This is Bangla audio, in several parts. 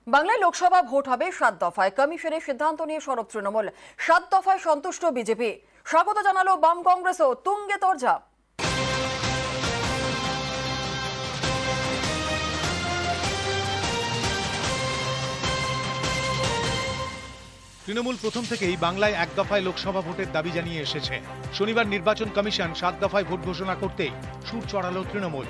বাংলায় লোকসভা ভোট হবে 7 দফায়। কমিশনের সিদ্ধান্ত নিয়ে সরব তৃণমূল। 7 দফায় সন্তুষ্ট বিজেপি। স্বাগত জানালো বাম কংগ্রেসও। তুঙ্গে তরজা। তৃণমূল প্রথম থেকেই বাংলায় 1 দফায় লোকসভা ভোটের দাবি জানিয়ে এসেছে। শনিবার নির্বাচন কমিশন 7 দফায় ভোট ঘোষণা করতেই সুর চড়ালো তৃণমূল।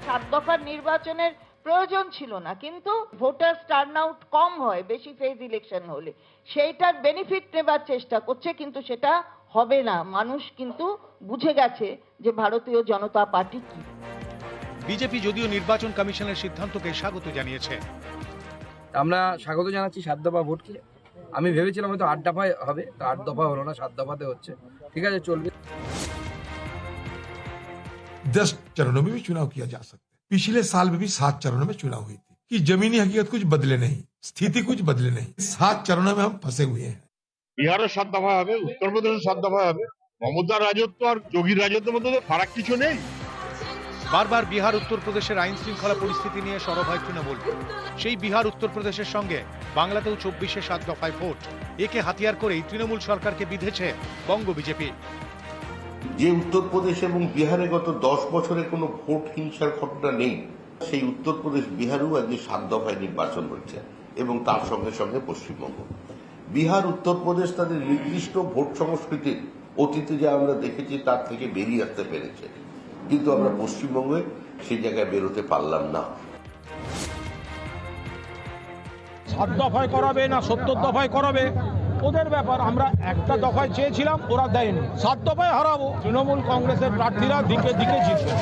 7 দফার নির্বাচনের প্রয়োজন ছিল না, কিন্তু ভোটার টার্নআউট কম হয় বেশি ফেজ ইলেকশন হলে, সেইটার বেনিফিট নেবার চেষ্টা করছে, কিন্তু সেটা হবে না। মানুষ কিন্তু বুঝে গেছে যে ভারতীয় জনতা পার্টি কি। বিজেপি যদিও নির্বাচন কমিশনের সিদ্ধান্তকে স্বাগত জানিয়েছে। আমরা স্বাগত জানাচ্ছি 7 দফা ভোটকে। আমি ভেবেছিলাম হয়তো 8 দফায় হবে, তো 8 দফা হলো না, 7 দফাতে হচ্ছে। ঠিক আছে, চলবে। 10 चरणों में भी चुनाव किया जा सकता है। पिछले साल में भी 7 चरणों में चुनाव हुई थी कि जमीनी हकीकत कुछ बदले नहीं, स्थिति कुछ बदले नहीं। 7 चरणों में हम फंसे हुए हैं। বিহারের 7 দফা হবে, উত্তরপ্রদেশের 7 দফা হবে। মমতার রাজত্ব আর যোগীর রাজত্বের মধ্যে তো ফারাক কিছু নেই। বারবার বিহার উত্তরপ্রদেশের আইন শৃঙ্খলা পরিস্থিতি নিয়ে সরব হয় তৃণমূল। সেই বিহার উত্তরপ্রদেশের সঙ্গে বাংলাতেও 24-এ 7 দফায় ভোট। একে হাতিয়ার করেই তৃণমূল সরকারকে বিঁধেছে বঙ্গ বিজেপি। যে উত্তরপ্রদেশ এবং বিহারে গত 10 বছরে কোনো ভোট হিংসার ঘটনা নেই, সেই উত্তরপ্রদেশ বিহারেও আজকে 7 দফায় নির্বাচন হচ্ছে, এবং তার সঙ্গে সঙ্গে পশ্চিমবঙ্গ। বিহার উত্তরপ্রদেশ তাদের নির্দিষ্ট ভোট সংস্কৃতির অতীতে যা আমরা দেখেছি তার থেকে বেরিয়ে আসতে পেরেছে, কিন্তু আমরা পশ্চিমবঙ্গে সেই জায়গায় বেরোতে পারলাম না। 7 দফায় করাবে না 70 দফায় করাবে ওদের ব্যাপার। আমরা একটা দফায় চেয়েছিলাম, ওরা দেয়নি। 7 দফায় হারাবো। তৃণমূল কংগ্রেসের প্রার্থীরা দিকে দিকে জিতবে।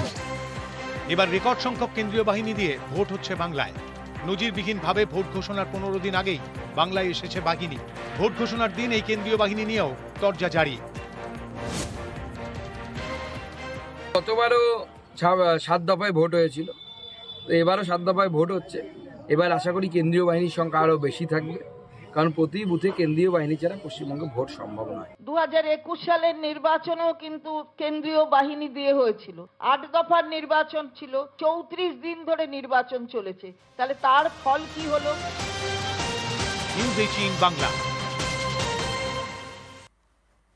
এবার রেকর্ড সংখ্যক কেন্দ্রীয় বাহিনী দিয়ে ভোট হচ্ছে বাংলায়। নজিরবিহীনভাবে ভোট ঘোষণার 15 দিন আগেই বাংলায় এসেছে বাহিনী। ভোট ঘোষণার দিন এই কেন্দ্রীয় বাহিনী নিয়েও তরজা জারি। গতবারও 7 দফায় ভোট হয়েছিল, তো এবারও 7 দফায় ভোট হচ্ছে। এবার আশা করি কেন্দ্রীয় বাহিনীর সংখ্যা আরও বেশি থাকবে, কারণ প্রতি বুথে কেন্দ্রীয় বাহিনী ছাড়া পশ্চিমবঙ্গে ভোট সম্ভব নয়। 2021 সালের নির্বাচনেও কিন্তু কেন্দ্রীয় বাহিনী দিয়ে হয়েছিল। 8 দফার নির্বাচন ছিল, 34 দিন ধরে নির্বাচন চলেছে। তাহলে তার ফল কি হলো? নিউজ 18 বাংলা।